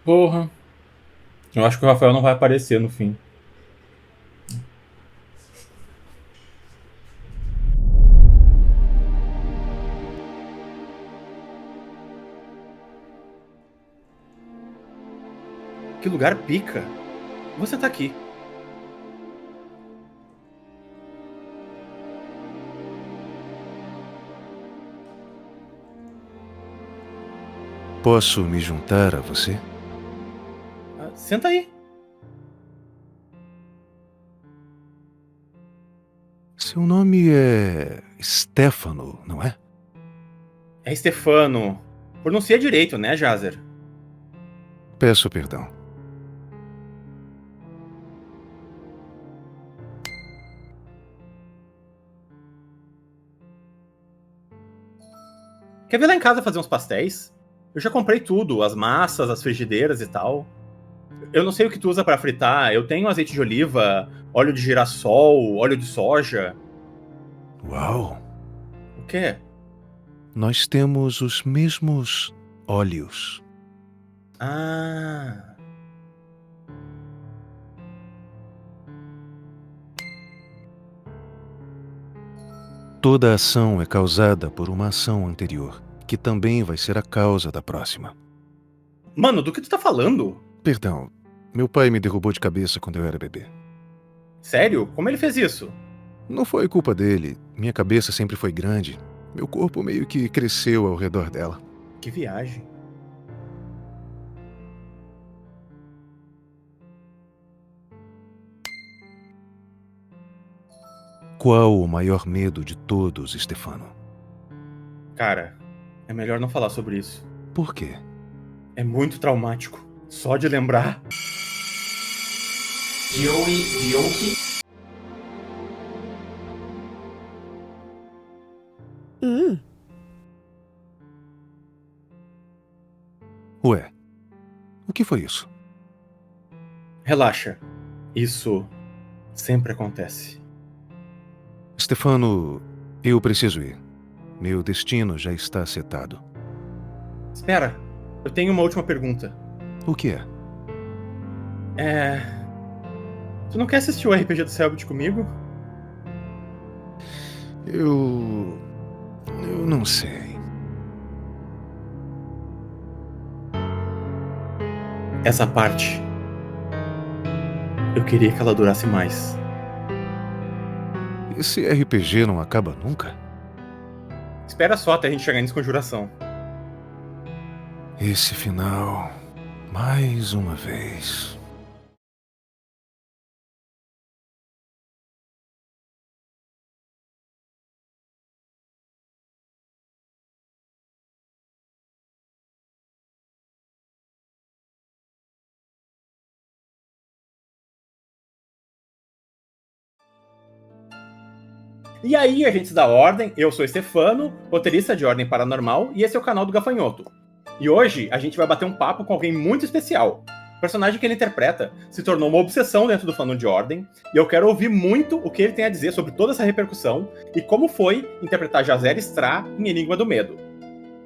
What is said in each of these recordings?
Porra. Eu acho que o Rafael não vai aparecer no fim. Que lugar pica. Você tá aqui. Posso me juntar a você? Senta aí. Seu nome é Stefano, não é? É Stefano. Pronuncia direito, né, Jazer? Peço perdão. Quer vir lá em casa fazer uns pastéis? Eu já comprei tudo, as massas, as frigideiras e tal. Eu não sei o que tu usa pra fritar. Eu tenho azeite de oliva, óleo de girassol, óleo de soja. Uau! O quê? Nós temos os mesmos óleos. Ah. Toda ação é causada por uma ação anterior, que também vai ser a causa da próxima. Mano, do que tu tá falando? Perdão, meu pai me derrubou de cabeça quando eu era bebê. Sério? Como ele fez isso? Não foi culpa dele. Minha cabeça sempre foi grande. Meu corpo meio que cresceu ao redor dela. Que viagem. Qual o maior medo de todos, Stefano? Cara, é melhor não falar sobre isso. Por quê? É muito traumático. Só de lembrar. Joey Bionki. Ué, o que foi isso? Relaxa. Isso sempre acontece. Stefano, eu preciso ir. Meu destino já está setado. Espera, eu tenho uma última pergunta. O que é? Tu não quer assistir o RPG do Selbit comigo? Eu não sei. Essa parte. Eu queria que ela durasse mais. Esse RPG não acaba nunca? Espera só até a gente chegar em Desconjuração. Esse final, mais uma vez. E aí, agentes da Ordem, eu sou Stefano, roteirista de Ordem Paranormal, e esse é o canal do Gafanhoto. E hoje a gente vai bater um papo com alguém muito especial. O personagem que ele interpreta se tornou uma obsessão dentro do fandom de Ordem, e eu quero ouvir muito o que ele tem a dizer sobre toda essa repercussão e como foi interpretar Jazer Stra em Enigma do Medo.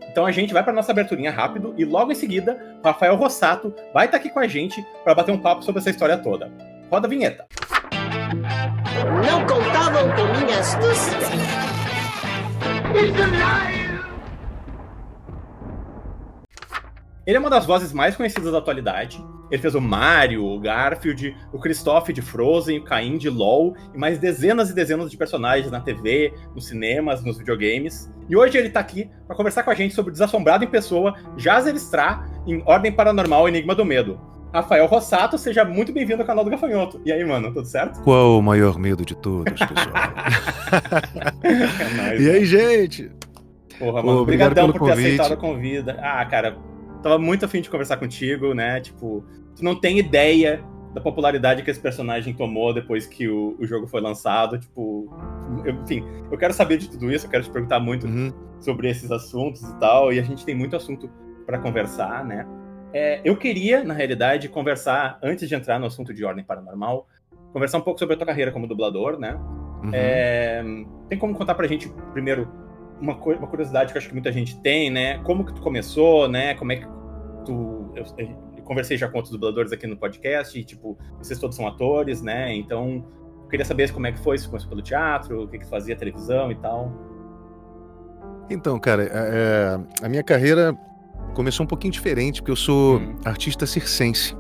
Então a gente vai para nossa aberturinha rápido e logo em seguida o Rafael Rossato vai estar aqui com a gente para bater um papo sobre essa história toda. Roda a vinheta. Não contavam com minha astúcia. Ele é uma das vozes mais conhecidas da atualidade. Ele fez o Mario, o Garfield, o Kristoff de Frozen, o Caim de LoL e mais dezenas e dezenas de personagens na TV, nos cinemas, nos videogames. E hoje ele tá aqui para conversar com a gente sobre o desassombrado em pessoa Jazer Stra em Ordem Paranormal Enigma do Medo. Rafael Rossato, seja muito bem-vindo ao canal do Gafanhoto. E aí, mano, tudo certo? Qual o maior medo de todos, pessoal? É nóis, E aí, mano. gente? Porra, Pô, mano, obrigado obrigadão pelo por ter convite. aceitado a convida. Ah, cara, tava muito afim de conversar contigo, né? Tipo, tu não tem ideia da popularidade que esse personagem tomou depois que o jogo foi lançado. Tipo, enfim, eu quero saber de tudo isso, eu quero te perguntar muito sobre esses assuntos e tal, e a gente tem muito assunto pra conversar, né? Eu queria, na realidade, conversar, antes de entrar no assunto de Ordem Paranormal, conversar um pouco sobre a tua carreira como dublador, né? Tem como contar pra gente, primeiro, uma curiosidade que eu acho que muita gente tem, né? Como que tu começou, né? Como é que tu... Eu conversei já com outros dubladores aqui no podcast, e, tipo, vocês todos são atores, né? Então, eu queria saber como é que foi, se começou pelo teatro, o que fazia, televisão e tal. Então, cara, a minha carreira começou um pouquinho diferente, porque eu sou artista circense,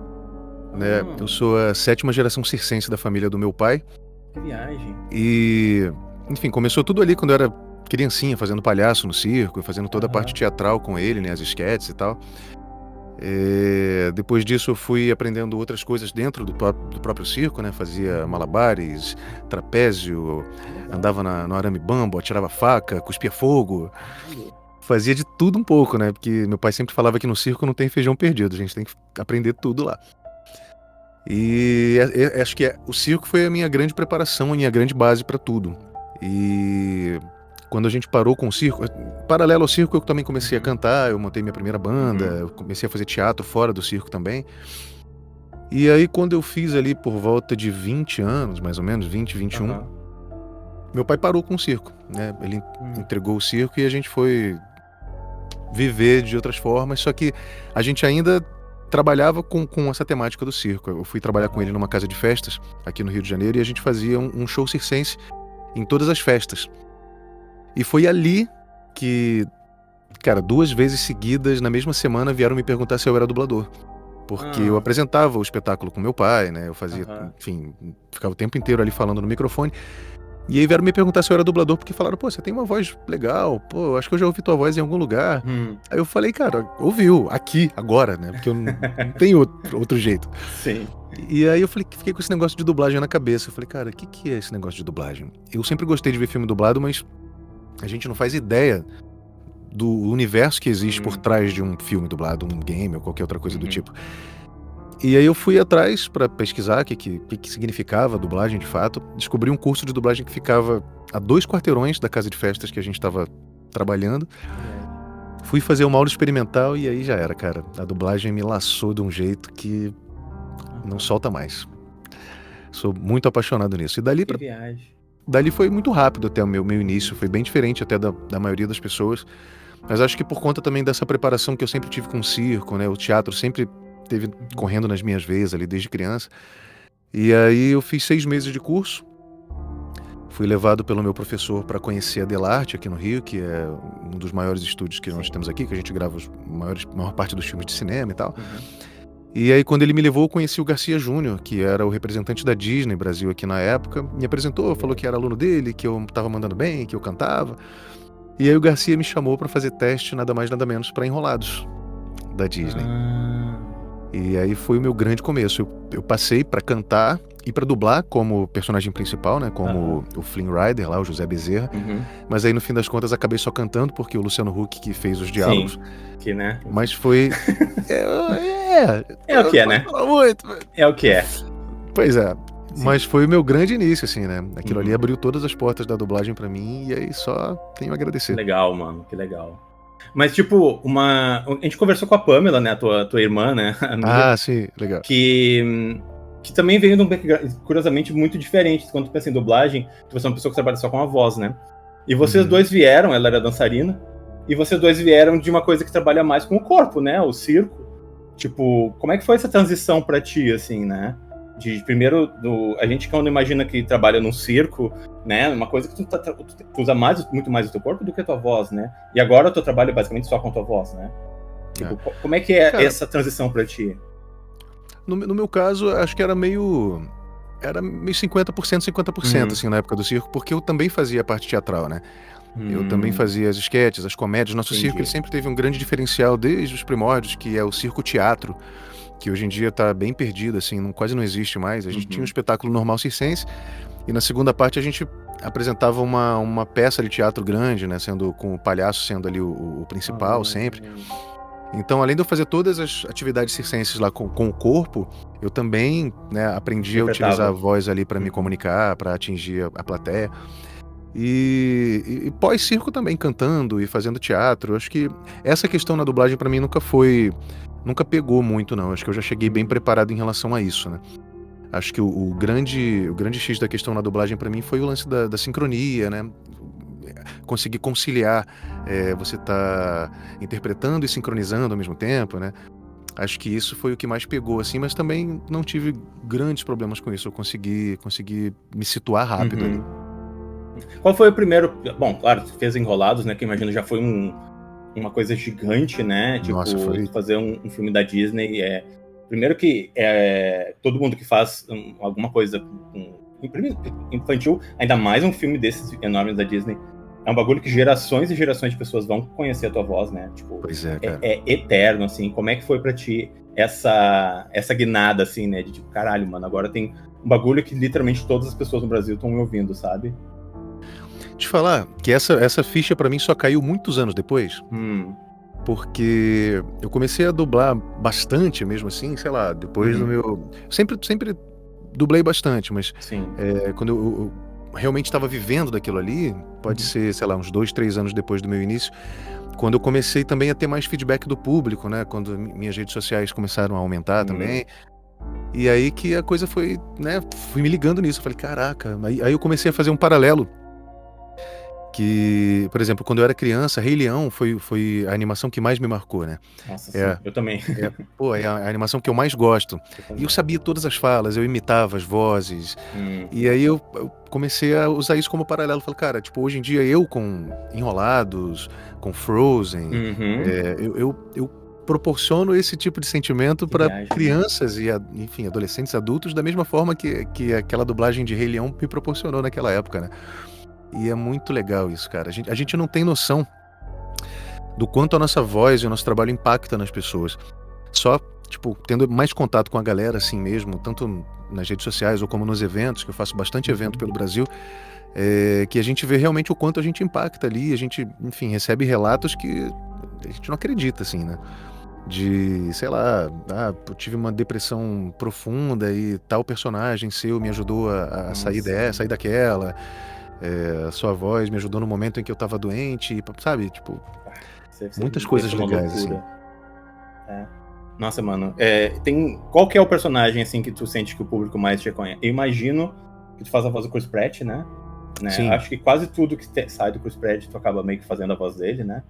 né? Eu sou a 7ª geração circense da família do meu pai. Que viagem. E, enfim, começou tudo ali quando eu era criancinha, fazendo palhaço no circo, fazendo toda a parte teatral com ele, né? As esquetes e tal. Depois disso eu fui aprendendo outras coisas dentro do próprio circo, né? Fazia malabares, trapézio, andava no arame bambo, atirava faca, cuspia fogo. Fazia de tudo um pouco, né? Porque meu pai sempre falava que no circo não tem feijão perdido, a gente tem que aprender tudo lá. E acho que o circo foi a minha grande preparação, a minha grande base para tudo. E quando a gente parou com o circo, paralelo ao circo, eu também comecei a cantar, eu montei minha primeira banda, eu comecei a fazer teatro fora do circo também. E aí, quando eu fiz ali por volta de 20 anos, mais ou menos, 20, 21, meu pai parou com o circo, né? Ele entregou o circo e a gente foi viver de outras formas, só que a gente ainda trabalhava com essa temática do circo. Eu fui trabalhar com ele numa casa de festas aqui no Rio de Janeiro e a gente fazia um show circense em todas as festas. E foi ali que, cara, 2 vezes seguidas, na mesma semana, vieram me perguntar se eu era dublador. Porque eu apresentava o espetáculo com meu pai, né? Eu fazia, enfim, ficava o tempo inteiro ali falando no microfone. E aí vieram me perguntar se eu era dublador, porque falaram, pô, você tem uma voz legal, pô, acho que eu já ouvi tua voz em algum lugar. Aí eu falei, cara, ouviu, aqui, agora, né? Porque eu não tenho outro jeito. Sim. E aí eu fiquei com esse negócio de dublagem na cabeça. Eu falei, cara, o que é esse negócio de dublagem? Eu sempre gostei de ver filme dublado, mas a gente não faz ideia do universo que existe por trás de um filme dublado, um game ou qualquer outra coisa do tipo. E aí eu fui atrás para pesquisar o que significava dublagem de fato. Descobri um curso de dublagem que ficava a 2 quarteirões da casa de festas que a gente estava trabalhando. Fui fazer uma aula experimental e aí já era, cara. A dublagem me laçou de um jeito que não solta mais. Sou muito apaixonado nisso. E dali foi muito rápido até o meu início. Foi bem diferente até da maioria das pessoas. Mas acho que por conta também dessa preparação que eu sempre tive com o circo, né? O teatro sempre teve correndo nas minhas veias ali desde criança. E aí eu fiz 6 meses de curso. Fui levado pelo meu professor para conhecer a Delarte aqui no Rio, que é um dos maiores estúdios que nós temos aqui, que a gente grava a maior parte dos filmes de cinema e tal. E aí quando ele me levou, eu conheci o Garcia Júnior, que era o representante da Disney Brasil aqui na época. Me apresentou, falou que era aluno dele, que eu tava mandando bem, que eu cantava. E aí o Garcia me chamou para fazer teste, nada mais nada menos, para Enrolados, da Disney. E aí foi o meu grande começo. Eu passei para cantar e para dublar como personagem principal, né? Como o Flynn Rider lá, o José Bezerra. Mas aí no fim das contas acabei só cantando porque o Luciano Huck que fez os diálogos. Sim, que né? Mas foi... É o que é, né? Muito. É o que é. Pois é. Sim. Mas foi o meu grande início, assim, né? Aquilo ali abriu todas as portas da dublagem pra mim e aí só tenho a agradecer. Legal, mano. Que legal. Mas, tipo, a gente conversou com a Pamela, né? A tua irmã, né? Sim, legal. Que também veio de um background, curiosamente, muito diferente. Quando tu pensa em dublagem, você é uma pessoa que trabalha só com a voz, né? E vocês dois vieram, ela era dançarina, e vocês dois vieram de uma coisa que trabalha mais com o corpo, né? O circo. Tipo, como é que foi essa transição pra ti, assim, né? De primeiro, a gente quando imagina que trabalha num circo, né? Uma coisa que tu usa muito mais o teu corpo do que a tua voz, né? E agora o teu trabalho é basicamente só com a tua voz, né? Tipo, como é que é, cara, essa transição pra ti? No meu caso, acho que era meio 50%, 50%, assim, na época do circo, porque eu também fazia a parte teatral, né? Eu também fazia as esquetes, as comédias. Nosso circo ele sempre teve um grande diferencial desde os primórdios, que é o circo-teatro, que hoje em dia tá bem perdido, assim, quase não existe mais. A gente tinha um espetáculo normal circense, e na segunda parte a gente apresentava uma peça de teatro grande, né, sendo com o palhaço sendo ali o principal sempre. Então, além de eu fazer todas as atividades circenses lá com o corpo, eu também, né, aprendi a utilizar a voz ali para me comunicar, para atingir a plateia. E pós-circo também, cantando e fazendo teatro. Eu acho que essa questão na dublagem para mim nunca pegou muito, não. Acho que eu já cheguei bem preparado em relação a isso, né? Acho que o grande X da questão na dublagem para mim foi o lance da sincronia, né? Conseguir conciliar, você tá interpretando e sincronizando ao mesmo tempo, né? Acho que isso foi o que mais pegou, assim, mas também não tive grandes problemas com isso. Eu consegui me situar rápido ali. Qual foi o primeiro... Bom, claro, tu fez Enrolados, né? Que eu imagino já foi uma coisa gigante, né? Tipo, Nossa, foi. fazer um filme da Disney. Primeiro que todo mundo que faz alguma coisa infantil, ainda mais um filme desses enormes da Disney, é um bagulho que gerações e gerações de pessoas vão conhecer a tua voz, né? Tipo, Pois é, cara. é eterno, assim. Como é que foi pra ti essa guinada, assim, né? De tipo, caralho, mano, agora tem um bagulho que literalmente todas as pessoas no Brasil estão me ouvindo, sabe? Te falar que essa ficha pra mim só caiu muitos anos depois, porque eu comecei a dublar bastante mesmo assim, sei lá, depois do meu... Sempre dublei bastante, mas Sim. Quando eu realmente estava vivendo daquilo ali, pode ser, sei lá, uns 2, 3 anos depois do meu início, quando eu comecei também a ter mais feedback do público, né? Quando minhas redes sociais começaram a aumentar também. E aí que a coisa foi, né? Fui me ligando nisso. Eu falei, caraca. Aí eu comecei a fazer um paralelo. Que, por exemplo, quando eu era criança, Rei Leão foi a animação que mais me marcou, né? Nossa, sim, eu também. É a animação que eu mais gosto. E eu sabia todas as falas, eu imitava as vozes. E aí eu comecei a usar isso como paralelo. Falei, cara, tipo, hoje em dia eu com Enrolados, com Frozen, eu proporciono esse tipo de sentimento para crianças e, enfim, adolescentes, adultos, da mesma forma que aquela dublagem de Rei Leão me proporcionou naquela época, né? E é muito legal isso, cara. A gente não tem noção do quanto a nossa voz e o nosso trabalho impacta nas pessoas. Só, tipo, tendo mais contato com a galera assim mesmo, tanto nas redes sociais ou como nos eventos, que eu faço bastante evento pelo Brasil, que a gente vê realmente o quanto a gente impacta ali. A gente, enfim, recebe relatos que a gente não acredita, assim, né? De, sei lá, eu tive uma depressão profunda e tal personagem seu me ajudou a sair daquela. Sua voz me ajudou no momento em que eu tava doente, sabe? Tipo, muitas coisas legais, assim. Nossa, mano. Qual que é o personagem, assim, que tu sente que o público mais te reconhece? Eu imagino que tu faz a voz do Chris Pratt, né? Sim. Acho que quase tudo que sai do Chris Pratt, tu acaba meio que fazendo a voz dele, né?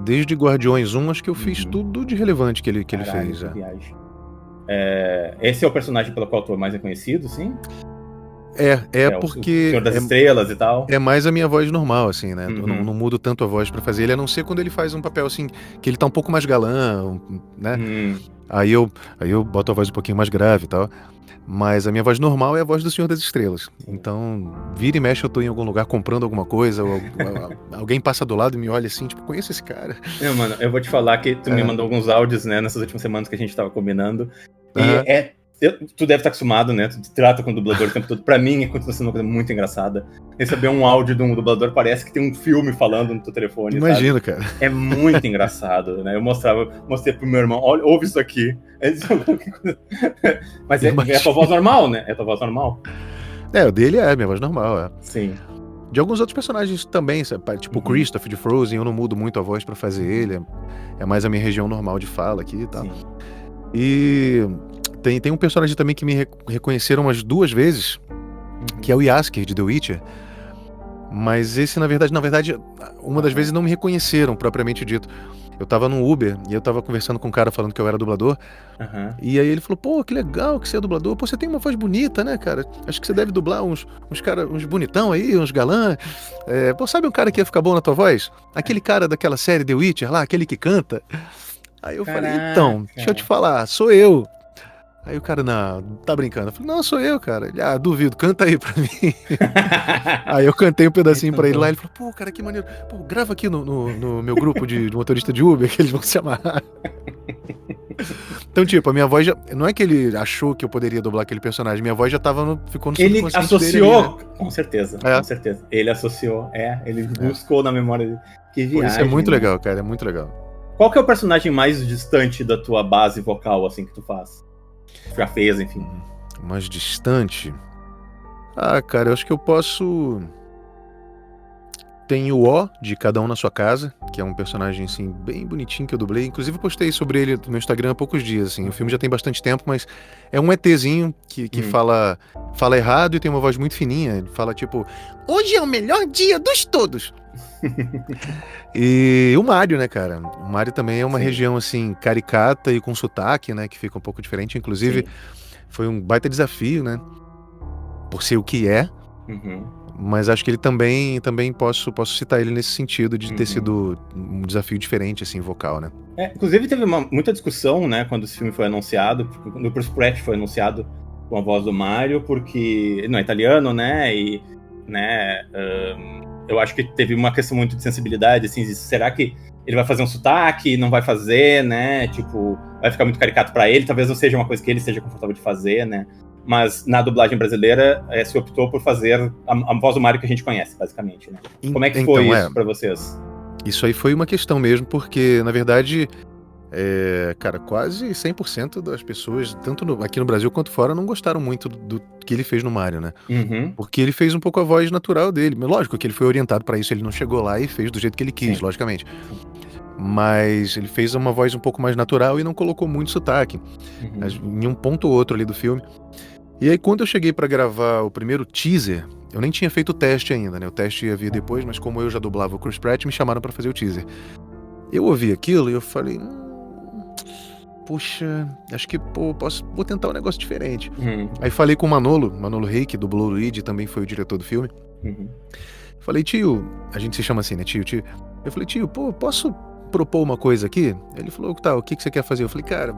Desde Guardiões 1, acho que eu fiz tudo de relevante que ele fez. Que viagem. Esse é o personagem pelo qual tu é mais reconhecido, sim? Porque... O Senhor das Estrelas e tal. É mais a minha voz normal, assim, né? Eu não mudo tanto a voz pra fazer ele, a não ser quando ele faz um papel, assim, que ele tá um pouco mais galã, né? Aí eu boto a voz um pouquinho mais grave e tal. Mas a minha voz normal é a voz do Senhor das Estrelas. Então, vira e mexe, eu tô em algum lugar comprando alguma coisa, ou alguém passa do lado e me olha assim, tipo, conheço esse cara. Mano, eu vou te falar que tu me mandou alguns áudios, né, nessas últimas semanas que a gente tava combinando. E tu deve estar acostumado, né? Tu te trata com o dublador o tempo todo. Pra mim, continua sendo uma coisa muito engraçada. Receber um áudio de um dublador parece que tem um filme falando no teu telefone. Imagina, sabe? cara. É muito engraçado, né? Eu mostrei pro meu irmão, olha, ouve isso aqui. Mas é a tua voz normal, né? É a tua voz normal. O dele é minha voz normal, Sim. De alguns outros personagens também, tipo o Kristoff de Frozen, eu não mudo muito a voz pra fazer ele. É mais a minha região normal de fala aqui e tal. Sim. E tem um personagem também que me reconheceram umas 2 vezes, que é o Jaskier de The Witcher. Mas esse, na verdade, uma das vezes não me reconheceram, propriamente dito. Eu tava num Uber e eu tava conversando com um cara falando que eu era dublador. E aí ele falou, pô, que legal que você é dublador. Pô, você tem uma voz bonita, né, cara? Acho que você deve dublar uns bonitão aí, uns galã. Pô, sabe um cara que ia ficar bom na tua voz? Aquele cara daquela série The Witcher lá, aquele que canta. Aí eu falei, então, deixa eu te falar, sou eu. Aí o cara, não, tá brincando. Eu falei, não, sou eu, cara. Ele, duvido, canta aí pra mim. Aí eu cantei um pedacinho pra ele lá, ele falou, pô, cara, que maneiro. Pô, grava aqui no meu grupo de motorista de Uber, que eles vão se amarrar. Então, tipo, a minha voz já... Não é que ele achou que eu poderia dublar aquele personagem, minha voz já ficou no subconsciente dele. Ele associou, né? Com certeza. Ele associou, ele buscou na memória dele. Que viagem. Isso é muito legal, cara, é muito legal. Qual que é o personagem mais distante da tua base vocal, assim, que tu faz? Já fez, enfim. Mais distante? Cara, eu acho que eu posso... Tem o O, de Cada Um na Sua Casa, que é um personagem, assim, bem bonitinho que eu dublei. Inclusive, eu postei sobre ele no meu Instagram há poucos dias, assim. O filme já tem bastante tempo, mas é um ETzinho que fala errado e tem uma voz muito fininha. Ele fala, tipo, hoje é o melhor dia dos todos. E o Mário, né, cara? O Mário também é uma Sim. região, assim, caricata e com sotaque, né? Que fica um pouco diferente. Inclusive, foi um baita desafio, né? Por ser o que é. Uhum. Mas acho que ele também posso citar ele nesse sentido de ter Uhum. sido um desafio diferente, assim, vocal, né? Inclusive teve muita discussão, né, quando esse filme foi anunciado, quando o Bruce Pratt foi anunciado com a voz do Mario, porque ele não é italiano, né, e, né, eu acho que teve uma questão muito de sensibilidade, assim, de, será que ele vai fazer um sotaque, não vai fazer, né, tipo, vai ficar muito caricato pra ele, talvez não seja uma coisa que ele seja confortável de fazer, né, mas na dublagem brasileira se optou por fazer a voz do Mario que a gente conhece, basicamente, né. Como é que foi Então, isso pra vocês? Isso aí foi uma questão mesmo, porque, na verdade, cara, quase 100% das pessoas, tanto aqui no Brasil quanto fora, não gostaram muito do que ele fez no Mario, né? Uhum. Porque ele fez um pouco a voz natural dele. Mas lógico que ele foi orientado pra isso, ele não chegou lá e fez do jeito que ele quis, Sim. logicamente. Mas ele fez uma voz um pouco mais natural e não colocou muito sotaque. Uhum. Em um ponto ou outro ali do filme. E aí, quando eu cheguei pra gravar o primeiro teaser, eu nem tinha feito o teste ainda, né? O teste ia vir depois, mas como eu já dublava o Chris Pratt, me chamaram pra fazer o teaser. Eu ouvi aquilo e eu falei, puxa, acho que vou tentar um negócio diferente. Uhum. Aí falei com o Manolo Rey, que dublou o Luigi, também foi o diretor do filme. Uhum. Falei, tio, a gente se chama assim, né, tio? Eu falei, tio, posso propor uma coisa aqui? Ele falou, tá, o que você quer fazer? Eu falei, cara,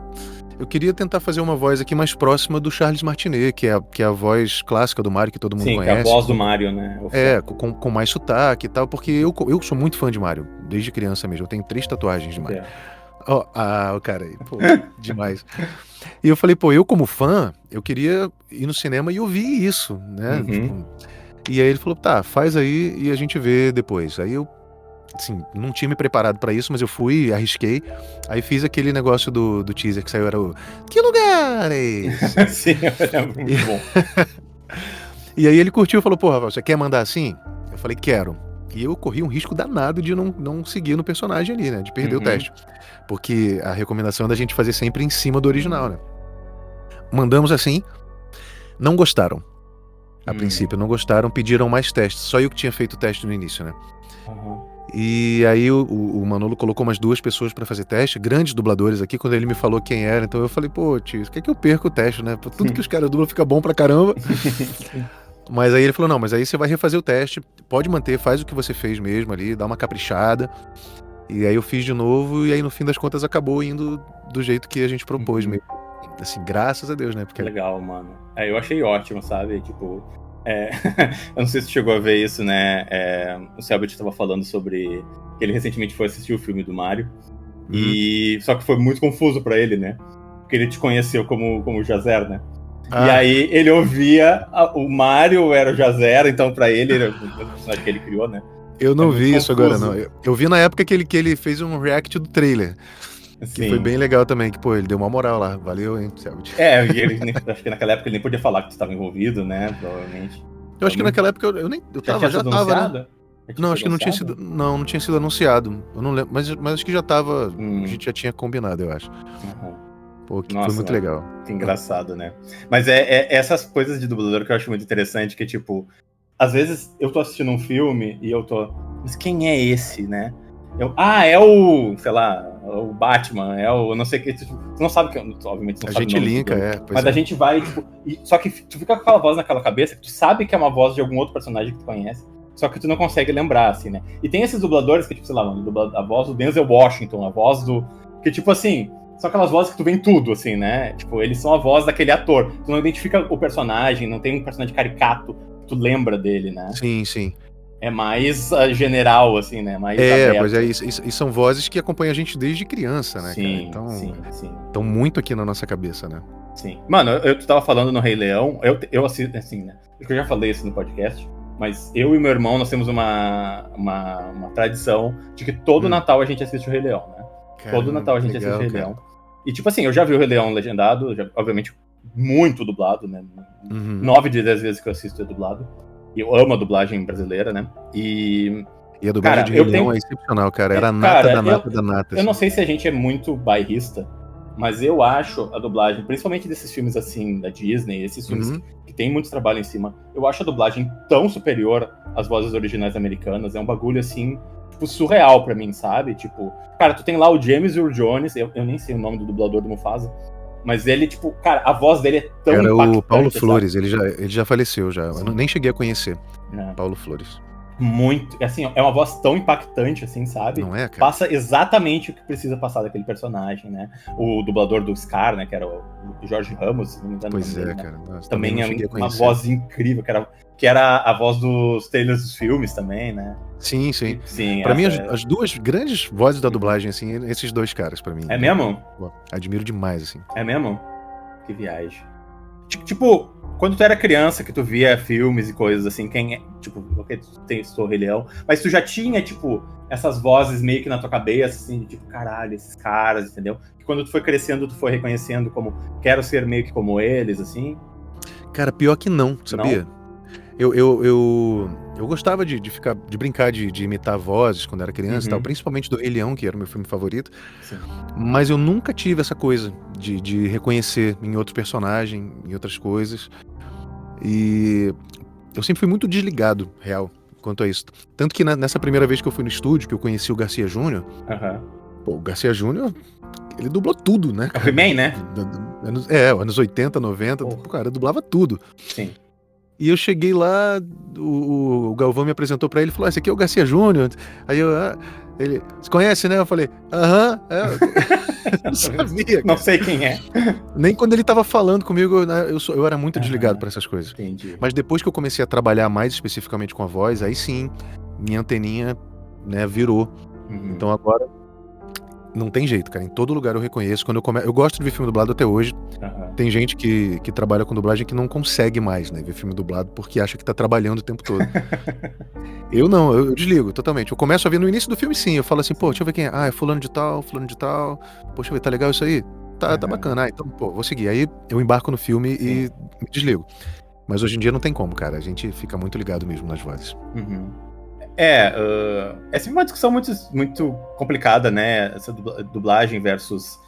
eu queria tentar fazer uma voz aqui mais próxima do Charles Martinet, que é a voz clássica do Mario que todo mundo conhece. Sim, que é a voz do Mario, né? Com mais sotaque e tal, porque eu sou muito fã de Mario, desde criança mesmo. Eu tenho 3 tatuagens de Mario. O cara aí, pô, demais. E eu falei, eu como fã, eu queria ir no cinema e ouvir isso, né? Uhum. Tipo, e aí ele falou, tá, faz aí e a gente vê depois. Aí eu, assim, não tinha me preparado pra isso, mas eu fui, arrisquei. Aí fiz aquele negócio do teaser que saiu, era o Que lugares? Sim, é muito bom. E aí ele curtiu e falou, Rafael, você quer mandar assim? Eu falei, quero. E eu corri um risco danado de não seguir no personagem ali, né? De perder o teste. Porque a recomendação é da gente fazer sempre em cima do original, né? Mandamos assim, não gostaram. A princípio, não gostaram, pediram mais testes. Só eu que tinha feito o teste no início, né? E aí o Manolo colocou umas 2 pessoas pra fazer teste, grandes dubladores aqui, quando ele me falou quem era. Então eu falei, tio, quer que eu perca o teste, né? Tudo que os caras dublam fica bom pra caramba. Mas aí ele falou, não, mas aí você vai refazer o teste, pode manter, faz o que você fez mesmo ali, dá uma caprichada. E aí eu fiz de novo, e aí no fim das contas acabou indo do jeito que a gente propôs mesmo. Assim, graças a Deus, né? Porque... Legal, mano. Eu achei ótimo, sabe? Tipo, eu não sei se você chegou a ver isso, né? O Selbit estava falando sobre que ele recentemente foi assistir o filme do Mario. E só que foi muito confuso pra ele, né? Porque ele te conheceu como Jazer, né? E aí ele ouvia o Mario era o Jazer, então pra ele era o personagem que ele criou, né? Eu não vi isso confuso. agora, não. Eu vi na época que ele fez um react do trailer. Que foi bem legal também, que, ele deu uma moral lá. Valeu, hein, Selbit. Acho que naquela época ele nem podia falar que tu estava envolvido, né? Provavelmente. Eu acho que naquela época eu tava, né? Não, acho que não tinha sido anunciado. Eu não lembro, mas acho que já tava. A gente já tinha combinado, eu acho. Nossa, foi muito legal. Que engraçado, né? Mas essas coisas de dublador que eu acho muito interessante, que tipo, às vezes eu tô assistindo um filme e eu tô, mas quem é esse, né? É o, sei lá, o Batman, é o não sei o que, tu não sabe que, obviamente tu não a sabe gente linka, mas a gente vai, tipo, só que tu fica com aquela voz naquela cabeça, que tu sabe que é uma voz de algum outro personagem que tu conhece, só que tu não consegue lembrar, assim, né? E tem esses dubladores que, tipo, sei lá, a voz do Denzel Washington, a voz do, que tipo assim, são aquelas vozes que tu vê em tudo, assim, né? Tipo, eles são a voz daquele ator. Tu não identifica o personagem, não tem um personagem caricato, tu lembra dele, né? Sim, sim. É mais general, assim, né? Mais aberto. Pois é, e são vozes que acompanham a gente desde criança, né, sim, cara? Então, sim. Estão muito aqui na nossa cabeça, né? Sim. Mano, tu tava falando no Rei Leão, eu assisto, assim, né? Acho que eu já falei isso no podcast, mas eu e meu irmão, nós temos uma tradição de que todo Natal a gente assiste o Rei Leão, né? Caramba, todo Natal a gente assiste o Rei Leão. E, tipo assim, eu já vi o Rei Leão legendado, obviamente, muito dublado, né? 9 de 10 vezes que eu assisto é dublado. E eu amo a dublagem brasileira, né? E a dublagem de Rei Leão é excepcional, cara. Era a nata da nata da nata. Eu não sei se a gente é muito bairrista, Mas eu acho a dublagem, principalmente desses filmes assim, da Disney, esses filmes que tem muito trabalho em cima, eu acho a dublagem tão superior às vozes originais americanas. É um bagulho assim, tipo, surreal pra mim, sabe? Tipo, cara, tu tem lá o James Earl Jones, eu nem sei o nome do dublador do Mufasa, mas ele, tipo, cara, a voz dele é tão Era impactante, o Paulo sabe? Flores, ele já faleceu já. Eu nem cheguei a conhecer É. Paulo Flores. Muito, assim, é uma voz tão impactante, assim, sabe? Não é, cara? Passa exatamente o que precisa passar daquele personagem, né? O dublador do Scar, né, que era o Jorge Ramos, se não me engano. Pois o nome é, dele, né? cara. Nossa, Também não é cheguei a uma conhecer. voz incrível, que era a voz dos trailers dos filmes também, né? Sim. Sim, Pra mim, essa as duas grandes vozes da dublagem, assim, esses dois caras, pra mim. É mesmo? Pô, admiro demais, assim. É mesmo? Que viagem. Tipo, quando tu era criança, que tu via filmes e coisas assim, quem é. Tipo, ok, tu tem o Rei Leão, mas tu já tinha, tipo, essas vozes meio que na tua cabeça, assim, tipo, caralho, esses caras, entendeu? E quando tu foi crescendo, tu foi reconhecendo como quero ser meio que como eles, assim. Cara, pior que não, sabia? Eu gostava de brincar de imitar vozes quando era criança e tal, principalmente do Rei Leão, que era o meu filme favorito. Sim. Mas eu nunca tive essa coisa de reconhecer em outro personagem, em outras coisas. E eu sempre fui muito desligado, real, quanto a isso. Tanto que nessa primeira vez que eu fui no estúdio, que eu conheci o Garcia Júnior, pô, o Garcia Júnior, ele dublou tudo, né? É o He-Man, né? Anos 80, 90, pô, cara, dublava tudo. Sim. E eu cheguei lá, o Galvão me apresentou pra ele e falou: esse aqui é o Garcia Júnior. Aí ele, você conhece, né? Eu falei, eu não sabia. Cara. Não sei quem é. Nem quando ele tava falando comigo, né, eu era muito desligado pra essas coisas. Entendi. Mas depois que eu comecei a trabalhar mais especificamente com a voz, aí sim, minha anteninha, né, virou. Então agora não tem jeito, cara. Em todo lugar eu reconheço. Quando eu gosto de ver filme dublado até hoje. Tem gente que trabalha com dublagem que não consegue mais, né, ver filme dublado porque acha que tá trabalhando o tempo todo. Eu não, eu desligo totalmente. Eu começo a ver no início do filme, sim. Eu falo assim, pô, deixa eu ver quem é. Ah, é fulano de tal. Poxa, tá legal isso aí? Tá bacana. Ah, então, pô, vou seguir. Aí eu embarco no filme e me desligo. Mas hoje em dia não tem como, cara. A gente fica muito ligado mesmo nas vozes. É sempre uma discussão muito complicada, né? Essa dublagem versus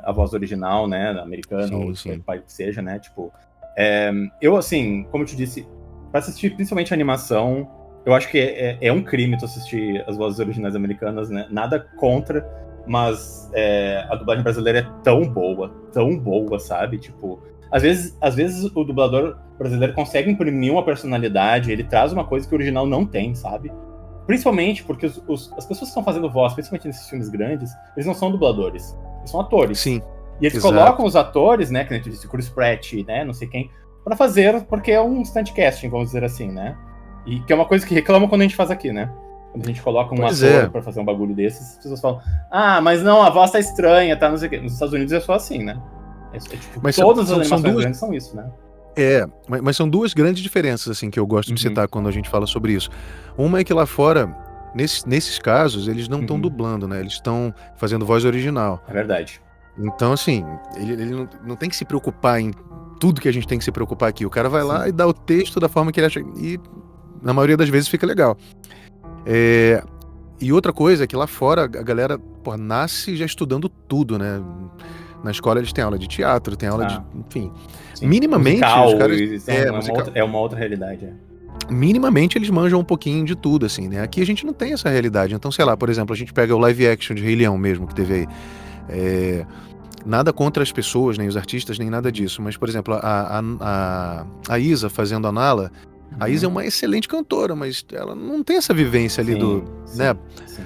a voz original, né? Americana, ou que seja, né? Tipo, eu, assim, como eu te disse, pra assistir principalmente a animação, eu acho que é um crime tu assistir as vozes originais americanas, né? Nada contra, mas a dublagem brasileira é tão boa, sabe? Tipo, às vezes o dublador brasileiro consegue imprimir uma personalidade, ele traz uma coisa que o original não tem, sabe? Principalmente porque as pessoas que estão fazendo voz, principalmente nesses filmes grandes, eles não são dubladores, eles são atores. Sim. E eles colocam os atores, né, que nem tu disse, Chris Pratt, né, não sei quem, pra fazer, porque é um stunt casting, vamos dizer assim, né? E que é uma coisa que reclamam quando a gente faz aqui, né? Quando a gente coloca um ator pra fazer um bagulho desses, as pessoas falam, mas não, a voz tá estranha, tá, não sei o quê. Nos Estados Unidos é só assim, né? Tipo, mas todas as animações grandes são isso, né? Mas são duas grandes diferenças, assim, que eu gosto de citar quando a gente fala sobre isso. Uma é que lá fora, nesses casos, eles não estão dublando, né? Eles estão fazendo voz original. É verdade. Então, assim, ele não tem que se preocupar em tudo que a gente tem que se preocupar aqui. O cara vai lá e dá o texto da forma que ele acha. E, na maioria das vezes, fica legal. E outra coisa é que lá fora, a galera, pô, nasce já estudando tudo, né? Na escola eles têm aula de teatro, tem aula de... Enfim, sim. Minimamente musical, os caras... É uma outra realidade. Minimamente eles manjam um pouquinho de tudo, assim, né? Aqui a gente não tem essa realidade. Então, sei lá, por exemplo, a gente pega o live action de Rei Leão mesmo, que teve aí. Nada contra as pessoas, nem os artistas, nem nada disso. Mas, por exemplo, a Isa fazendo a Nala, a Isa é uma excelente cantora, mas ela não tem essa vivência ali né? Sim.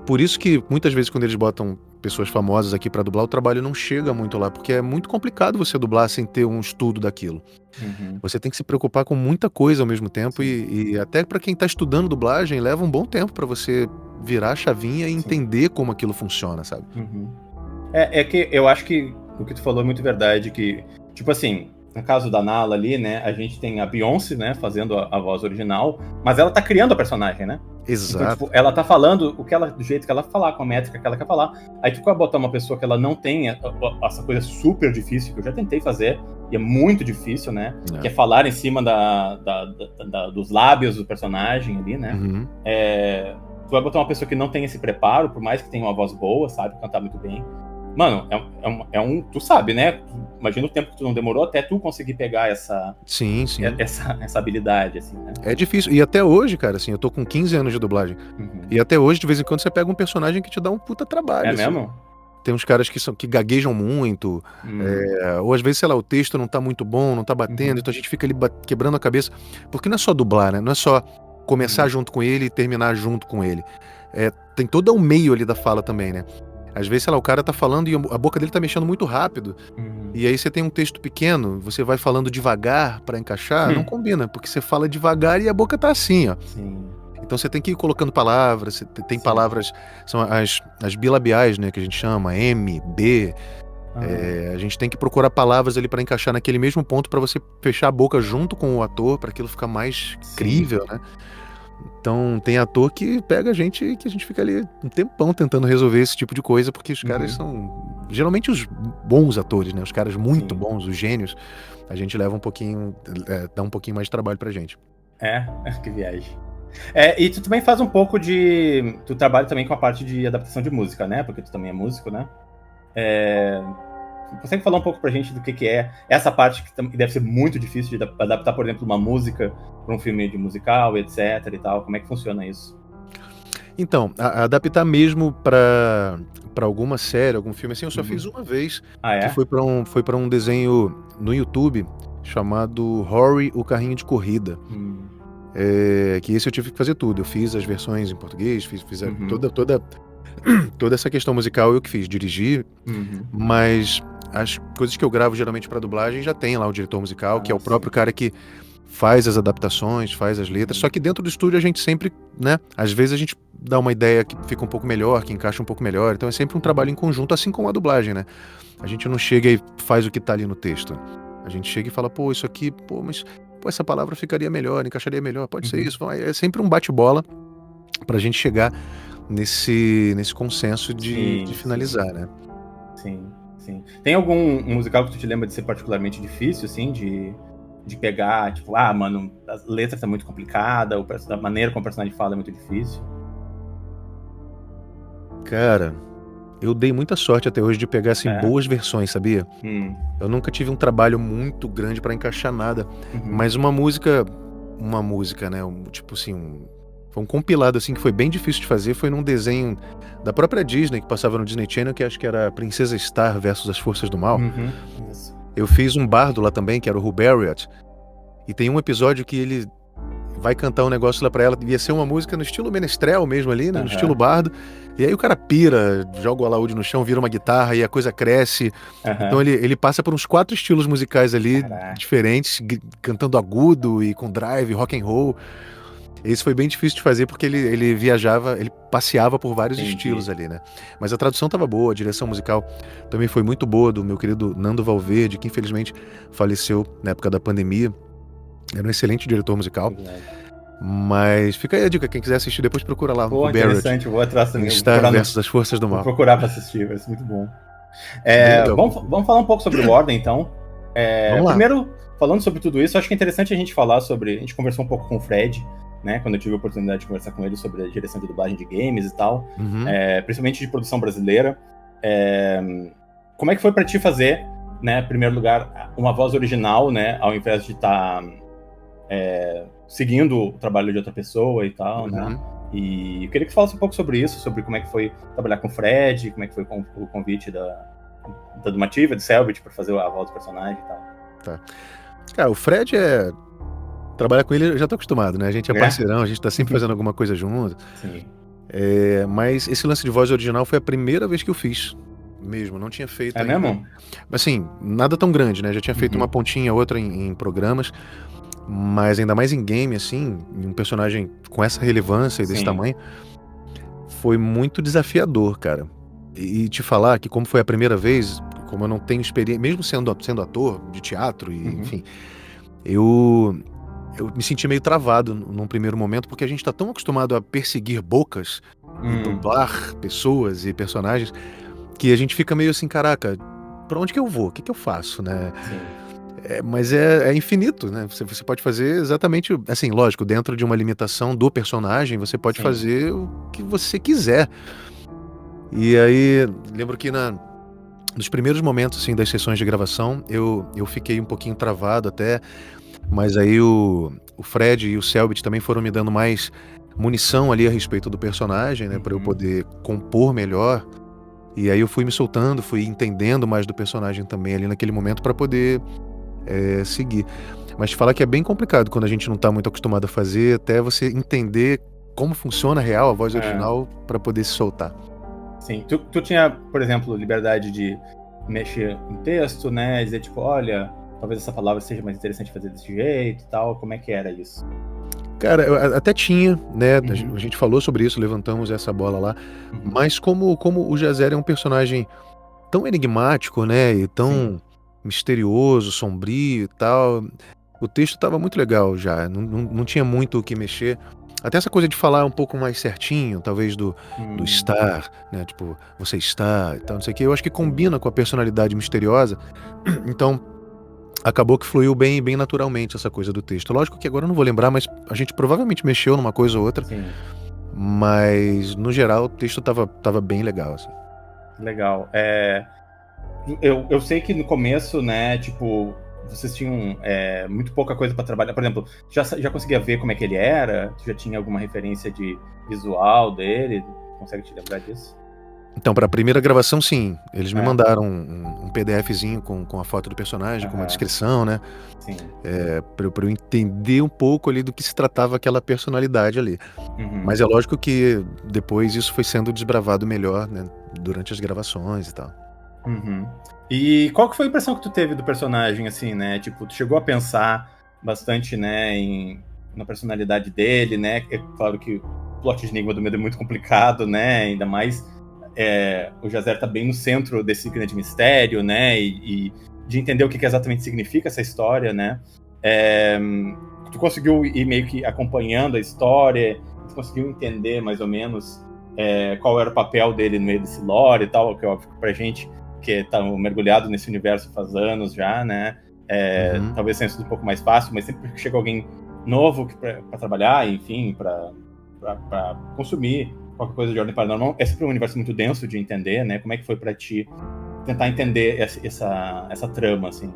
Por isso que, muitas vezes, quando eles botam pessoas famosas aqui pra dublar, o trabalho não chega muito lá, porque é muito complicado você dublar sem ter um estudo daquilo. Você tem que se preocupar com muita coisa ao mesmo tempo e até pra quem tá estudando dublagem, leva um bom tempo pra você virar a chavinha e entender como aquilo funciona, sabe? É que eu acho que o que tu falou é muito verdade, que, tipo assim, no caso da Nala ali, né, a gente tem a Beyoncé, né, fazendo a voz original, mas ela tá criando a personagem, né? Exato. Então, tipo, ela tá falando do jeito que ela falar, com a métrica que ela quer falar. Aí tu vai botar uma pessoa que ela não tem essa coisa super difícil, que eu já tentei fazer, e é muito difícil, né? Que é falar em cima dos lábios do personagem ali, né? Tu vai botar uma pessoa que não tem esse preparo, por mais que tenha uma voz boa, sabe? Cantar muito bem. Mano, tu sabe, né? Imagina o tempo que tu não demorou até tu conseguir pegar Sim. essa habilidade, assim, né? É difícil. E até hoje, cara, assim, eu tô com 15 anos de dublagem. Uhum. E até hoje, de vez em quando, você pega um personagem que te dá um puta trabalho. É assim. mesmo? Tem uns caras que gaguejam muito, ou às vezes, sei lá, o texto não tá muito bom, não tá batendo, então a gente fica ali quebrando a cabeça. Porque não é só dublar, né? Não é só começar junto com ele e terminar junto com ele. Tem todo o meio ali da fala também, né? Às vezes, sei lá, o cara tá falando e a boca dele tá mexendo muito rápido. E aí você tem um texto pequeno, você vai falando devagar pra encaixar, não combina, porque você fala devagar e a boca tá assim, ó. Sim. Então você tem que ir colocando palavras, você tem Sim. palavras, são as bilabiais, né, que a gente chama, M, B. A gente tem que procurar palavras ali pra encaixar naquele mesmo ponto pra você fechar a boca junto com o ator, pra aquilo ficar mais crível, né? Então tem ator que pega a gente e que a gente fica ali um tempão tentando resolver esse tipo de coisa, porque os caras são geralmente os bons atores, né? Os caras muito bons, os gênios, a gente leva um pouquinho, dá um pouquinho mais de trabalho pra gente. Que viagem. E tu também faz um pouco tu trabalha também com a parte de adaptação de música, né? Porque tu também é músico, né? Consegue falar um pouco pra gente do que é essa parte que deve ser muito difícil de adaptar, por exemplo, uma música para um filme de musical, etc e tal? Como é que funciona isso? Então, adaptar mesmo pra alguma série, algum filme, assim, eu só fiz uma vez, que foi pra um desenho no YouTube chamado Rory, o Carrinho de Corrida. Que esse eu tive que fazer tudo. Eu fiz as versões em português, fiz toda essa questão musical eu que fiz, dirigi, mas as coisas que eu gravo geralmente pra dublagem já tem lá o diretor musical, que é o próprio cara que faz as adaptações, faz as letras, só que dentro do estúdio a gente sempre, né, às vezes a gente dá uma ideia que fica um pouco melhor, que encaixa um pouco melhor, então é sempre um trabalho em conjunto, assim como a dublagem, né? A gente não chega e faz o que tá ali no texto. A gente chega e fala, isso aqui, mas essa palavra ficaria melhor, encaixaria melhor, pode ser isso. É sempre um bate-bola pra gente chegar nesse consenso de finalizar, né? Sim. Tem algum musical que tu te lembra de ser particularmente difícil, assim, de pegar, tipo, mano, a letra tá muito complicada, a maneira como o personagem fala é muito difícil? Cara, eu dei muita sorte até hoje de pegar, assim, boas versões, sabia? Eu nunca tive um trabalho muito grande pra encaixar nada, mas uma música, né, tipo assim, foi um compilado, assim, que foi bem difícil de fazer, foi num desenho da própria Disney, que passava no Disney Channel, que acho que era Princesa Star versus as Forças do Mal. Eu fiz um bardo lá também, que era o Huberiot, e tem um episódio que ele vai cantar um negócio lá pra ela, ia ser uma música no estilo menestrel mesmo ali, né, no estilo bardo, e aí o cara pira, joga o alaúde no chão, vira uma guitarra e a coisa cresce. Então ele passa por uns 4 estilos musicais ali diferentes, cantando agudo e com drive, rock and roll. Esse foi bem difícil de fazer porque ele viajava, ele passeava por vários estilos ali, né? Mas a tradução tava boa, a direção musical também foi muito boa, do meu querido Nando Valverde, que infelizmente faleceu na época da pandemia. Era um excelente diretor musical. Mas fica aí a dica, quem quiser assistir depois procura lá. Pô, interessante, vou atrás também. Star versus as Forças do Mal. Vou procurar pra assistir, vai ser muito bom. Vamos falar um pouco sobre o Ordem, então. Primeiro, falando sobre tudo isso, acho que é interessante a gente falar sobre... A gente conversou um pouco com o Fred, né, quando eu tive a oportunidade de conversar com ele sobre a direção de dublagem de games e tal, principalmente de produção brasileira. Como é que foi pra ti fazer, né, em primeiro lugar, uma voz original, né, ao invés de estar seguindo o trabalho de outra pessoa e tal, né? E eu queria que você falasse um pouco sobre isso, sobre como é que foi trabalhar com o Fred, como é que foi com o convite da Dumativa, de Selbit, para fazer a voz do personagem e tal. Tá. Cara, o Fred trabalhar com ele eu já tô acostumado, né? A gente é parceirão, a gente tá sempre fazendo alguma coisa junto. Sim. Mas esse lance de voz original foi a primeira vez que eu fiz. Mesmo, não tinha feito ainda. Mesmo? Assim, nada tão grande, né? Já tinha feito uma pontinha, outra em programas, mas ainda mais em game, assim, um personagem com essa relevância e desse tamanho, foi muito desafiador, cara. E te falar que como foi a primeira vez, como eu não tenho experiência, mesmo sendo ator de teatro, e, enfim, eu me senti meio travado num primeiro momento, porque a gente tá tão acostumado a perseguir bocas e dublar pessoas e personagens, que a gente fica meio assim, caraca, pra onde que eu vou? O que que eu faço, né? Mas é infinito, né? Você pode fazer exatamente, assim, lógico, dentro de uma limitação do personagem, você pode fazer o que você quiser. E aí, lembro que nos primeiros momentos, assim, das sessões de gravação, eu fiquei um pouquinho travado até, mas aí o Fred e o Selbit também foram me dando mais munição ali a respeito do personagem, né, pra eu Uhum. poder compor melhor. E aí eu fui me soltando, fui entendendo mais do personagem também ali naquele momento pra poder seguir. Mas te falar que é bem complicado quando a gente não tá muito acostumado a fazer, até você entender como funciona a real, a voz É. original, pra poder se soltar. Sim. Tu tinha, por exemplo, liberdade de mexer em texto, né? Dizer, tipo, olha, talvez essa palavra seja mais interessante fazer desse jeito e tal. Como é que era isso? Cara, eu até tinha, né? Uhum. A gente falou sobre isso, levantamos essa bola lá. Uhum. Mas como o Jazer é um personagem tão enigmático, né? E tão Sim. misterioso, sombrio e tal, o texto tava muito legal já. Não tinha muito o que mexer. Até essa coisa de falar um pouco mais certinho, talvez do estar, né? Tipo, você está e tal, não sei o quê. Eu acho que combina com a personalidade misteriosa. Então, acabou que fluiu bem, bem naturalmente essa coisa do texto. Lógico que agora eu não vou lembrar, mas a gente provavelmente mexeu numa coisa ou outra. Sim. Mas, no geral, o texto tava bem legal, assim. Legal. Eu sei que no começo, né, tipo, vocês tinham muito pouca coisa pra trabalhar. Por exemplo, já conseguia ver como é que ele era? Tu já tinha alguma referência de visual dele? Consegue te lembrar disso? Então, pra primeira gravação, sim. Eles me É. mandaram um PDFzinho com a foto do personagem, com uma Aham. descrição, né? Sim. Pra eu entender um pouco ali do que se tratava aquela personalidade ali. Uhum. Mas é lógico que depois isso foi sendo desbravado melhor, né? Durante as gravações e tal. Uhum. E qual que foi a impressão que tu teve do personagem, assim, né? Tipo, tu chegou a pensar bastante, né, na personalidade dele, né? É claro que o plot de Enigma do Medo é muito complicado, né? Ainda mais o Jazer tá bem no centro desse grande mistério, né? E de entender o que exatamente significa essa história, né? Tu conseguiu ir meio que acompanhando a história, tu conseguiu entender mais ou menos qual era o papel dele no meio desse lore e tal, que é óbvio pra gente que tá mergulhado nesse universo faz anos já, né? Uhum. Talvez tenha sido um pouco mais fácil, mas sempre que chega alguém novo pra trabalhar, enfim, pra consumir qualquer coisa de ordem paranormal, é sempre um universo muito denso de entender, né? Como é que foi pra ti tentar entender essa trama, assim?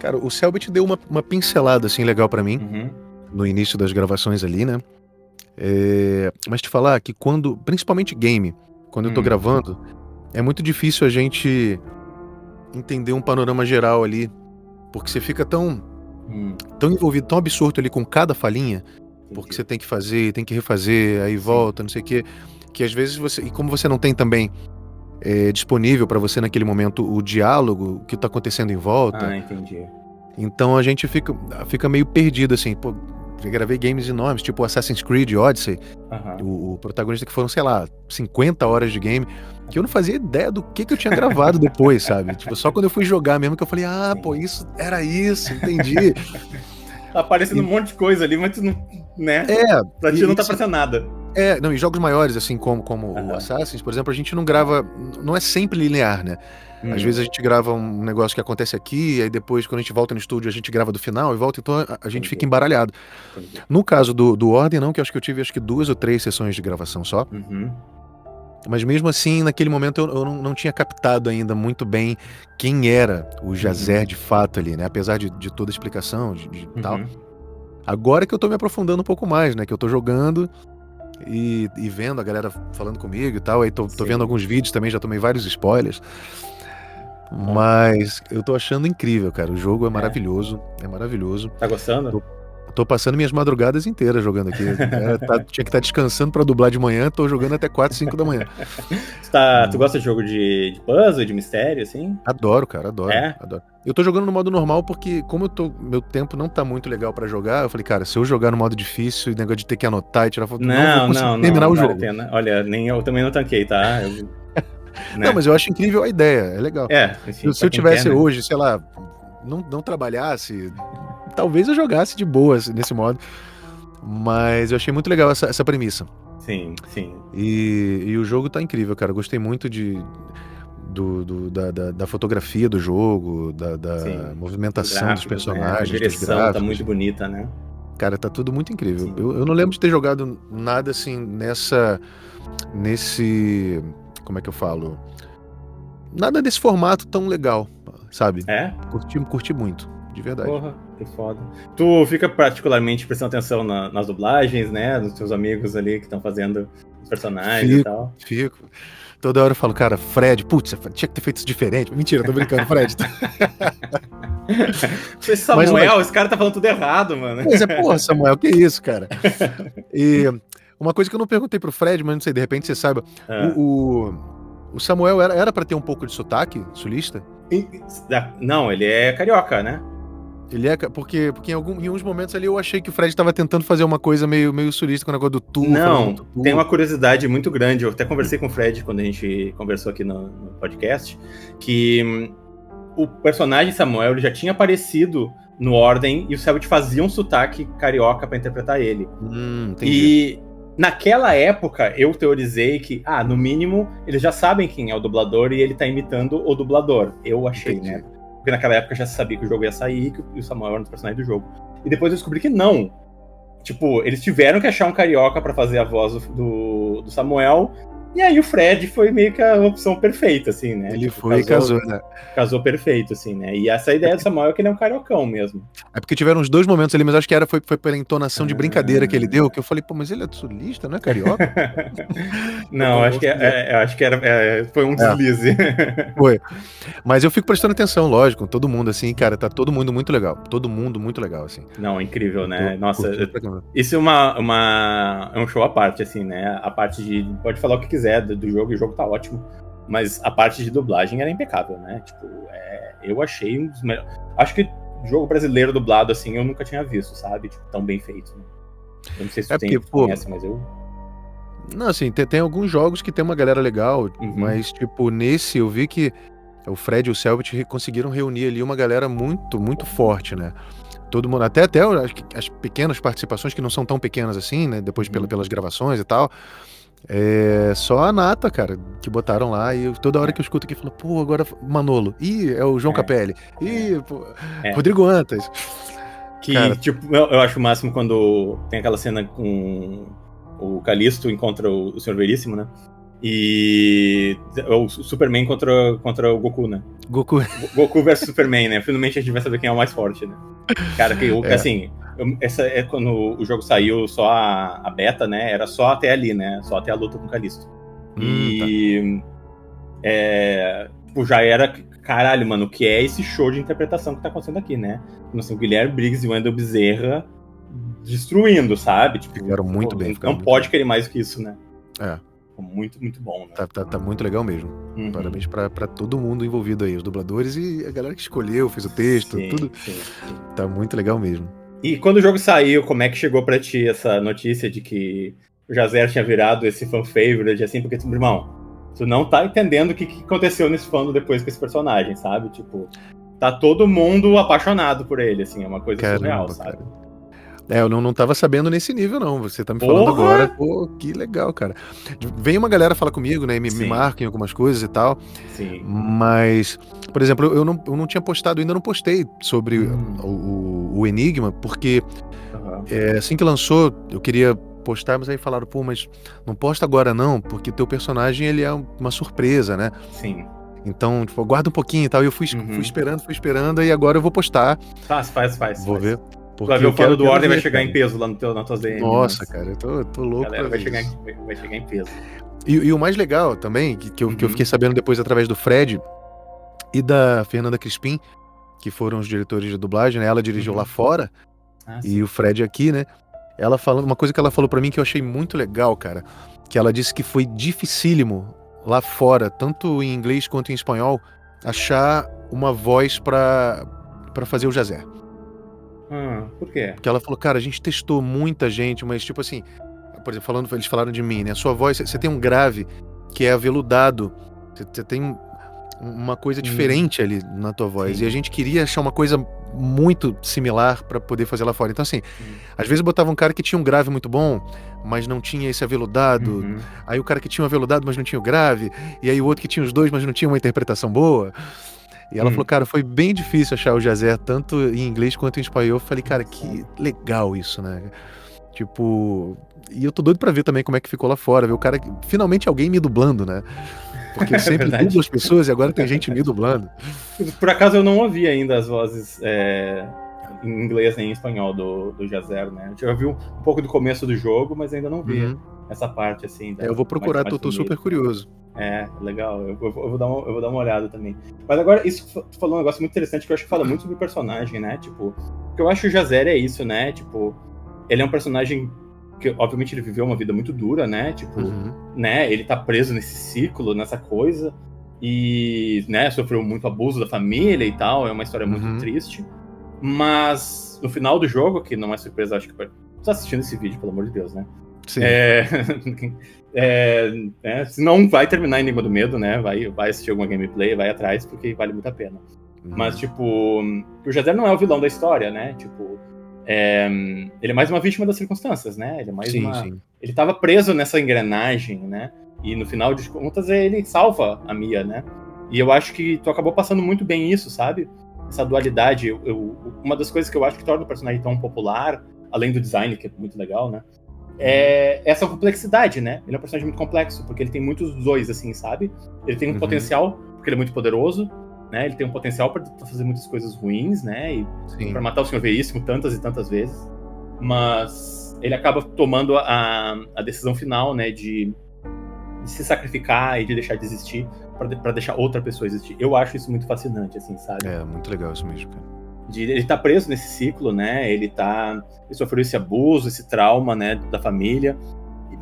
Cara, o Selbit deu uma pincelada, assim, legal pra mim, Uhum. no início das gravações ali, né? Mas te falar que principalmente game, quando eu tô gravando, é muito difícil a gente entender um panorama geral ali, porque você fica tão envolvido, tão absorto ali com cada falinha, porque você tem que fazer, tem que refazer, aí volta, não sei o quê, que às vezes e como você não tem também disponível pra você naquele momento o diálogo, o que tá acontecendo em volta, Entendi. então a gente fica meio perdido, assim, pô, já gravei games enormes, tipo Assassin's Creed Odyssey, o protagonista que foram, sei lá, 50 horas de game, que eu não fazia ideia do que eu tinha gravado depois, sabe? Tipo, só quando eu fui jogar mesmo que eu falei, pô, isso era isso, entendi. Tá aparecendo um monte de coisa ali, mas tu não, né? Pra ti não tá aparecendo nada. Não, e jogos maiores, assim, como o Assassin's, por exemplo, a gente não grava, não é sempre linear, né? Às vezes a gente grava um negócio que acontece aqui, aí depois, quando a gente volta no estúdio, a gente grava do final e volta, então a gente fica embaralhado. Entendi. No caso do Ordem, não, que eu acho que eu tive 2 ou 3 sessões de gravação só. Mas mesmo assim, naquele momento eu não tinha captado ainda muito bem quem era o Jazer de fato ali, né? Apesar de toda a explicação de tal. Agora que eu tô me aprofundando um pouco mais, né? Que eu tô jogando e vendo a galera falando comigo e tal. Aí tô vendo alguns vídeos também, já tomei vários spoilers. Mas eu tô achando incrível, cara. O jogo é maravilhoso. É maravilhoso. Tá gostando? Tô passando minhas madrugadas inteiras jogando aqui. Tinha que estar descansando pra dublar de manhã, tô jogando até 4, 5 da manhã. Tu gosta de jogo de puzzle, de mistério, assim? Adoro, cara, adoro. É? Adoro. Eu tô jogando no modo normal porque, como meu tempo não tá muito legal pra jogar, eu falei, cara, se eu jogar no modo difícil e negócio de ter que anotar e tirar foto, não vou conseguir terminar o vale jogo. a pena. Olha, nem eu também não tanquei, tá? Não, mas eu acho incrível a ideia, é legal. Enfim, Se eu tivesse hoje, sei lá, não trabalhasse, talvez eu jogasse de boa nesse modo. Mas eu achei muito legal essa premissa. Sim, sim. E o jogo tá incrível, cara. Eu gostei muito da fotografia do jogo, da movimentação dos personagens, a direção dos gráficos. tá muito bonita, né? Cara, tá tudo muito incrível. Sim. Eu não lembro de ter jogado nada assim nesse... Como é que eu falo? nada desse formato tão legal, sabe? É? Curti muito, de verdade. Porra, que foda. Tu fica particularmente prestando atenção nas dublagens, né? Nos teus amigos ali que estão fazendo os personagens e tal. Fico. Toda hora eu falo, cara, Fred, putz, tinha que ter feito isso diferente. Mentira, tô brincando, Fred. Esse Samuel, esse cara tá falando tudo errado, mano. Mas porra, Samuel, que isso, cara? E uma coisa que eu não perguntei pro Fred, mas não sei, de repente você saiba. O Samuel era pra ter um pouco de sotaque sulista? Não, ele é carioca, né? Ele é, porque em alguns momentos ali eu achei que o Fred tava tentando fazer uma coisa meio sulista com o negócio do tu. Não, tem uma curiosidade muito grande. Eu até conversei com o Fred quando a gente conversou aqui no podcast, que o personagem Samuel ele já tinha aparecido no Ordem e o Selbit fazia um sotaque carioca pra interpretar ele. Entendi. E naquela época eu teorizei que, no mínimo, eles já sabem quem é o dublador e ele tá imitando o dublador. Eu achei, Entendi. né? Porque naquela época já se sabia que o jogo ia sair e que o Samuel era um dos personagens do jogo. E depois eu descobri que não. Tipo, eles tiveram que achar um carioca pra fazer a voz do Samuel. E aí o Fred foi meio que a opção perfeita, assim, né? Ele foi e casou, né? Casou perfeito, assim, né? E essa ideia do Samuel é que ele é um cariocão mesmo. É porque tiveram uns 2 momentos ali, mas acho que foi pela entonação de brincadeira que ele deu, que eu falei, pô, mas ele é sulista, não é carioca? Não, acho que foi um deslize. Foi. Mas eu fico prestando atenção, lógico, todo mundo, assim, cara, tá todo mundo muito legal. Todo mundo muito legal, assim. Não, incrível, né? Nossa, Curti. isso é um show à parte, assim, né? A parte de... Pode falar o que quiser do jogo, e o jogo tá ótimo. Mas a parte de dublagem era impecável, né? Tipo, eu achei um dos melhores... Acho que jogo brasileiro dublado, assim, eu nunca tinha visto, sabe? Tipo, tão bem feito. Né? Eu não sei se tu conhece, mas eu... Não, assim, tem alguns jogos que tem uma galera legal, mas, tipo, nesse eu vi que o Fred e o Selbit conseguiram reunir ali uma galera muito, muito forte, né? Todo mundo, até as pequenas participações, que não são tão pequenas assim, né? Depois pelas gravações e tal. Só a nata, cara, que botaram lá, e toda hora que eu escuto aqui, falo, pô, agora Manolo, é o João Capelli, pô, Rodrigo Antas. Que, cara, tipo, eu acho o máximo quando tem aquela cena com o Calisto encontra o Senhor Veríssimo, né? E o Superman contra o Goku, né? Goku versus Superman, né? Finalmente a gente vai saber quem é o mais forte, né? Cara, assim, essa é quando o jogo saiu, só a beta, né? Era só até ali, né? Só até a luta com o Calisto. E tipo, já era, caralho, mano, o que é esse show de interpretação que tá acontecendo aqui, né? Assim, o Guilherme Briggs e o Wendell Bezerra destruindo, sabe? Tipo, ficaram muito bem. Não pode querer mais que isso, né? Muito, muito bom, né? Tá muito legal mesmo. Uhum. Parabéns pra todo mundo envolvido aí, os dubladores e a galera que escolheu, fez o texto, tudo. Sim. Tá muito legal mesmo. E quando o jogo saiu, como é que chegou pra ti essa notícia de que o Jazzer tinha virado esse fan favorite, assim, porque, irmão, tu não tá entendendo o que aconteceu nesse fandom depois com esse personagem, sabe? Tipo, tá todo mundo apaixonado por ele, assim, é uma coisa surreal, sabe? Cara. Eu não tava sabendo nesse nível, não. Você tá me falando agora. Pô, que legal, cara. Vem uma galera falar comigo, né? Me marca em algumas coisas e tal. Sim. Mas, por exemplo, eu não tinha postado, ainda não postei sobre o Enigma, porque assim que lançou, eu queria postar, mas aí falaram, pô, mas não posta agora não, porque teu personagem, ele é uma surpresa, né? Sim. Então, tipo, aguarda um pouquinho e tal. E eu fui esperando, e agora eu vou postar. Faz. Vou ver. Porque o fã do Ordem vai chegar em peso lá nas tuas DMs. Nossa, cara, eu tô louco. A galera vai chegar em peso. E o mais legal também, que eu fiquei sabendo depois através do Fred e da Fernanda Crispim, que foram os diretores de dublagem, né? Ela dirigiu lá fora, e o Fred aqui, né? Ela falando, uma coisa que ela falou pra mim que eu achei muito legal, cara, que ela disse que foi dificílimo lá fora, tanto em inglês quanto em espanhol, achar uma voz pra fazer o Jazzer. Por quê? Porque ela falou, cara, a gente testou muita gente, mas tipo assim, por exemplo, eles falaram de mim, né? A sua voz, você tem um grave que é aveludado, você tem uma coisa diferente ali na tua voz. Sim. E a gente queria achar uma coisa muito similar pra poder fazer lá fora. Então assim, às vezes eu botava um cara que tinha um grave muito bom, mas não tinha esse aveludado. Aí o cara que tinha um aveludado, mas não tinha o grave. E aí o outro que tinha os dois, mas não tinha uma interpretação boa. E ela falou, cara, foi bem difícil achar o Jazzer tanto em inglês quanto em espanhol. Eu falei, cara, que legal isso, né? Tipo... E eu tô doido pra ver também como é que ficou lá fora, ver o cara... Finalmente alguém me dublando, né? Porque eu sempre verdade. dublo as pessoas e agora tem gente me dublando. Por acaso eu não ouvi ainda as vozes em inglês nem em espanhol do Jazer, né? Eu já vi um pouco do começo do jogo, mas ainda não vi essa parte, assim. Eu vou procurar, mais tô do super meio. curioso. Legal. Eu vou dar uma olhada também. Mas agora, isso que tu falou um negócio muito interessante que eu acho que fala muito sobre o personagem, né? Tipo, o que eu acho que o Jazer é isso, né? Tipo, ele é um personagem que, obviamente, ele viveu uma vida muito dura, né? Tipo, né? Ele tá preso nesse ciclo, nessa coisa. E, né, sofreu muito abuso da família e tal. É uma história muito triste. Mas, no final do jogo, que não é surpresa, acho que você tá assistindo esse vídeo, pelo amor de Deus, né? Sim. Se não vai terminar Enigma do Medo, né? Vai assistir alguma gameplay, vai atrás, porque vale muito a pena. Mas, tipo, o Jazer não é o vilão da história, né? Tipo, ele é mais uma vítima das circunstâncias, né? Ele é mais Sim. Ele tava preso nessa engrenagem, né? E no final de contas ele salva a Mia, né? E eu acho que tu acabou passando muito bem isso, sabe? Essa dualidade. Uma das coisas que eu acho que torna o personagem tão popular, além do design, que é muito legal, né? É essa complexidade, né? Ele é um personagem muito complexo, porque ele tem muitos dois, assim, sabe? Ele tem um potencial, porque ele é muito poderoso, né? Ele tem um potencial para fazer muitas coisas ruins, né? E para matar o Senhor Veríssimo tantas e tantas vezes. Mas ele acaba tomando a decisão final, né? De se sacrificar e de deixar de existir para deixar outra pessoa existir. Eu acho isso muito fascinante, assim, sabe? É, muito legal isso mesmo, cara. Ele tá preso nesse ciclo, né? Ele sofreu esse abuso, esse trauma, né, da família.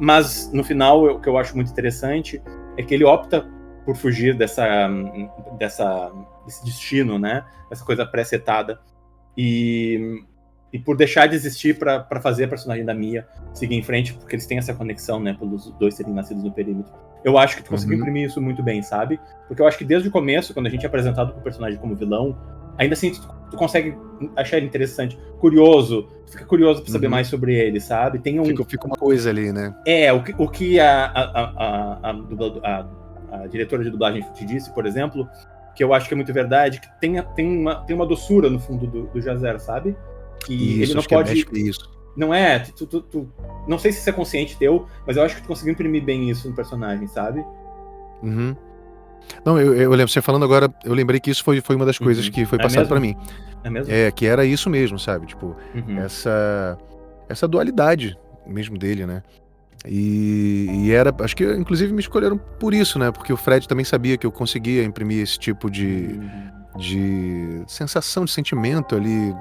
Mas, no final, o que eu acho muito interessante é que ele opta por fugir desse destino, né? Essa coisa pré-setada. E por deixar de existir para fazer a personagem da Mia seguir em frente, porque eles têm essa conexão, né? Pelos dois serem nascidos no perímetro. Eu acho que tu conseguiu imprimir isso muito bem, sabe? Porque eu acho que desde o começo, quando a gente é apresentado com o personagem como vilão, ainda assim tu consegue achar ele interessante, curioso, fica curioso pra saber mais sobre ele, sabe? Tem Fica uma coisa ali, né? O que a diretora de dublagem te disse, por exemplo, que eu acho que é muito verdade, que tem uma doçura no fundo do Jazer, sabe? Que isso, ele não acho pode... que é isso. Não é, não sei se isso é consciente teu, mas eu acho que tu conseguiu imprimir bem isso no personagem, sabe? Não, eu lembro, você falando agora, eu lembrei que isso foi uma das coisas que foi passado pra mim. É mesmo? Que era isso mesmo, sabe? Tipo, essa dualidade mesmo dele, né? E era, acho que inclusive me escolheram por isso, né? Porque o Fred também sabia que eu conseguia imprimir esse tipo de sensação, de sentimento ali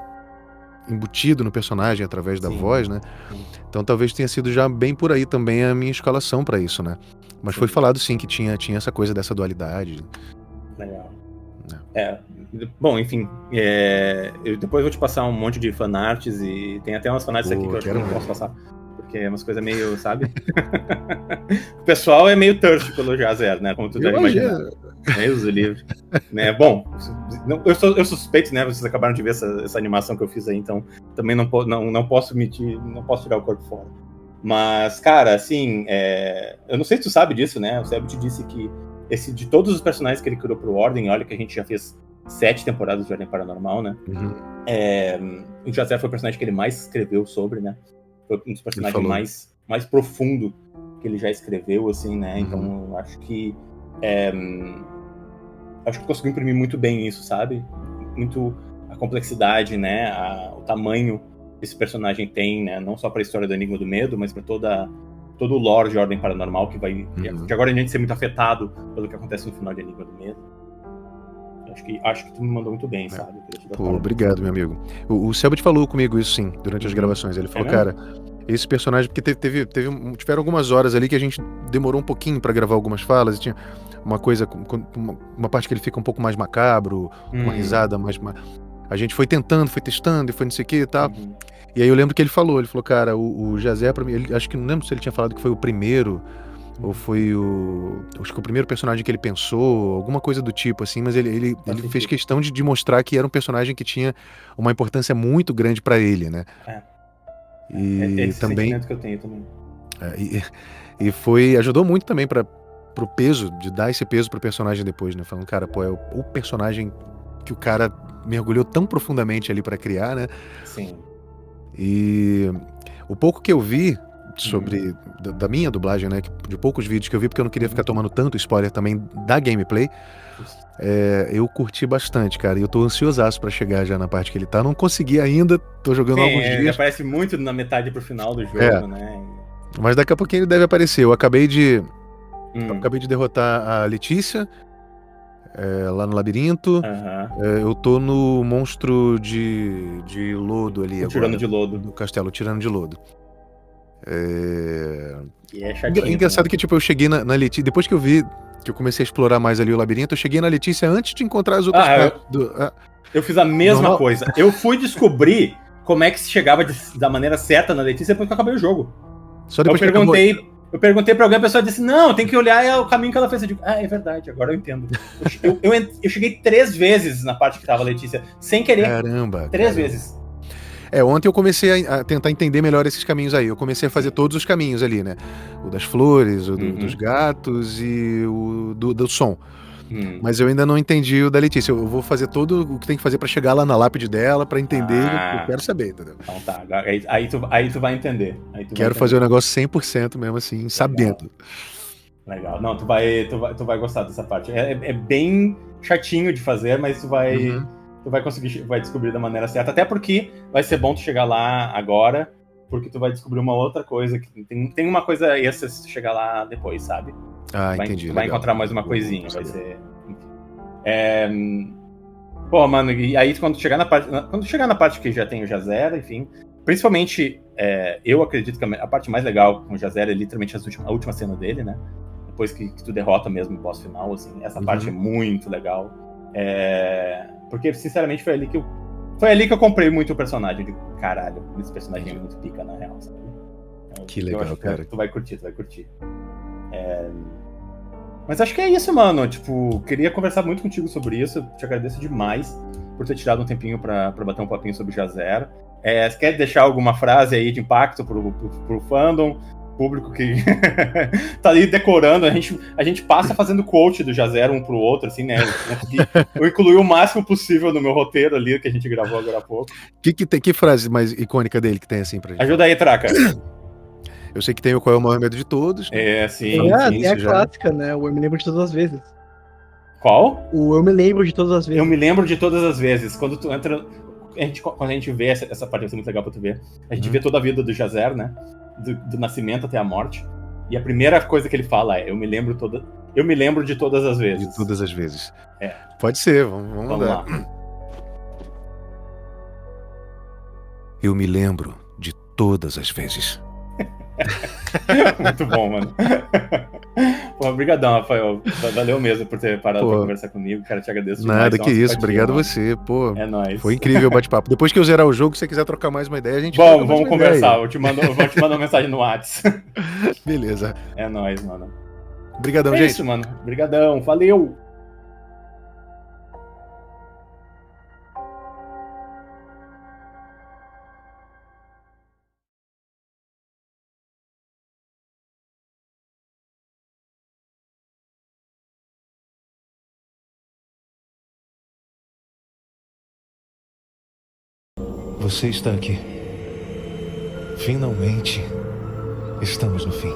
embutido no personagem através da voz, né? Então talvez tenha sido já bem por aí também a minha escalação pra isso, né? Mas foi falado sim que tinha essa coisa dessa dualidade. Legal. Bom, enfim, eu depois vou te passar um monte de fanarts e tem até umas fanarts aqui que eu acho que eu não posso passar. Porque é umas coisas meio, sabe? O pessoal é meio thirsty pelo Jazer, né? Como tu deve imaginar. Deus o livre. Né? Bom, eu suspeito, né? Vocês acabaram de ver essa animação que eu fiz aí, então também não posso mentir, não posso tirar o corpo fora. Mas, cara, assim, eu não sei se tu sabe disso, né? O Seb te disse que de todos os personagens que ele criou pro Ordem, olha que a gente já fez 7 temporadas de Ordem Paranormal, né? O Jazer foi o personagem que ele mais escreveu sobre, né? Foi um dos personagens mais profundo que ele já escreveu, assim, né? Então, eu acho que conseguiu imprimir muito bem isso, sabe? Muito a complexidade, né? O tamanho que esse personagem tem, né? Não só para a história do Enigma do Medo, mas para todo o lore de Ordem Paranormal que vai de agora em diante ser muito afetado pelo que acontece no final de Enigma do Medo. Acho que tu me mandou muito bem, sabe? Pô, obrigado, meu amigo. O Selbit falou comigo isso, sim, durante as gravações. Ele falou, cara, esse personagem... Porque tiveram algumas horas ali que a gente demorou um pouquinho pra gravar algumas falas, e tinha uma coisa, uma parte que ele fica um pouco mais macabro, uma risada mais... A gente foi tentando, foi testando, e foi não sei o que e tal. E aí eu lembro que ele falou, cara, o Jazer, pra mim, acho que não lembro se ele tinha falado que foi o primeiro... Ou foi acho que o primeiro personagem que ele pensou, alguma coisa do tipo, assim, mas ele fez questão de mostrar que era um personagem que tinha uma importância muito grande pra ele, né? Esse também, sentimento que eu tenho também. Ajudou muito também pro peso, de dar esse peso pro personagem depois, né? Falando, cara, pô, é o personagem que o cara mergulhou tão profundamente ali pra criar, né? Sim. E o pouco que eu vi sobre da minha dublagem, né? De poucos vídeos que eu vi, porque eu não queria ficar tomando tanto spoiler também da gameplay. Eu curti bastante, cara. E eu tô ansiosaço pra chegar já na parte que ele tá. Não consegui ainda, tô jogando há alguns Ele dias. aparece muito na metade pro final do jogo, né? Mas daqui a pouquinho ele deve aparecer. Eu acabei de Hum. derrotar a Letícia lá no labirinto. Aham. Eu tô no monstro de lodo ali O agora. tirano de lodo. Do castelo, tirano de lodo. E é chatinho. Engraçado né? que, tipo, eu cheguei na Letícia. Depois que eu vi, que eu comecei a explorar mais ali o labirinto, eu cheguei na Letícia antes de encontrar as outras partes Eu fiz a mesma Normal. coisa. Eu fui descobrir como é que se chegava da maneira certa na Letícia depois que eu acabei o jogo. Só depois que Eu perguntei pra alguém, a pessoa disse, não, tem que olhar o caminho que ela fez. Eu digo, é verdade, agora eu entendo. Eu cheguei 3 vezes na parte que tava a Letícia, sem querer. Caramba. 3 vezes. Ontem eu comecei a tentar entender melhor esses caminhos aí. Eu comecei a fazer todos os caminhos ali, né? O das flores, o dos gatos e o do som. Mas eu ainda não entendi o da Letícia. Eu vou fazer todo o que tem que fazer pra chegar lá na lápide dela, pra entender. Eu quero saber, entendeu? Então tá, aí tu vai entender. Quero fazer o negócio 100% mesmo assim, sabendo. Legal. Não, tu vai gostar dessa parte. É bem chatinho de fazer, mas tu vai conseguir, vai descobrir da maneira certa. Até porque vai ser bom tu chegar lá agora, porque tu vai descobrir uma outra coisa. Tem uma coisa extra se tu chegar lá depois, sabe? Entendi. Tu vai encontrar mais uma coisinha. Vai ser. Pô, mano, e aí quando chegar na parte que já tem o Jazera, enfim. Principalmente, eu acredito que a parte mais legal com o Jazera é literalmente a última cena dele, né? Depois que tu derrota mesmo o boss final, assim. Essa parte é muito legal. Porque, sinceramente, foi ali que eu comprei muito o personagem. Eu digo, caralho, esse personagem é muito pica, na real, sabe? Que legal, cara. Tu vai curtir. Mas acho que é isso, mano. Tipo, queria conversar muito contigo sobre isso. Eu te agradeço demais por ter tirado um tempinho pra bater um papinho sobre Jazera. Você quer deixar alguma frase aí de impacto pro fandom? Público que tá ali decorando, a gente passa fazendo quote do Jazera um pro outro, assim, né? Eu incluí o máximo possível no meu roteiro ali, que a gente gravou agora há pouco. Que frase mais icônica dele que tem assim pra gente? Ajuda aí, Traca. Eu sei que tem o Qual é o Maior Medo de Todos. Sim. Tem a clássica, né? O Eu Me Lembro de Todas as Vezes. Qual? O Eu Me Lembro de Todas as Vezes. Eu me lembro de todas as vezes. Quando tu entra... Quando a gente vê essa parte, vai ser muito legal pra tu ver. A gente vê toda a vida do Jazera, né? Do nascimento até a morte. E a primeira coisa que ele fala é: eu me lembro de todas as vezes. De todas as vezes. Pode ser, vamos lá. Eu me lembro de todas as vezes. Muito bom, mano. Pô, obrigadão, Rafael. Valeu mesmo por ter parado pra conversar comigo. Cara, te agradeço demais. Nada, que isso. Obrigado a você. Pô, é nóis. Foi incrível o bate-papo. Depois que eu zerar o jogo, se você quiser trocar mais uma ideia, a gente vamos conversar. Eu vou te mandar uma mensagem no WhatsApp. Beleza. É nóis, mano. Obrigadão, gente. É isso, mano. Obrigadão. Valeu. Você está aqui. Finalmente, estamos no fim.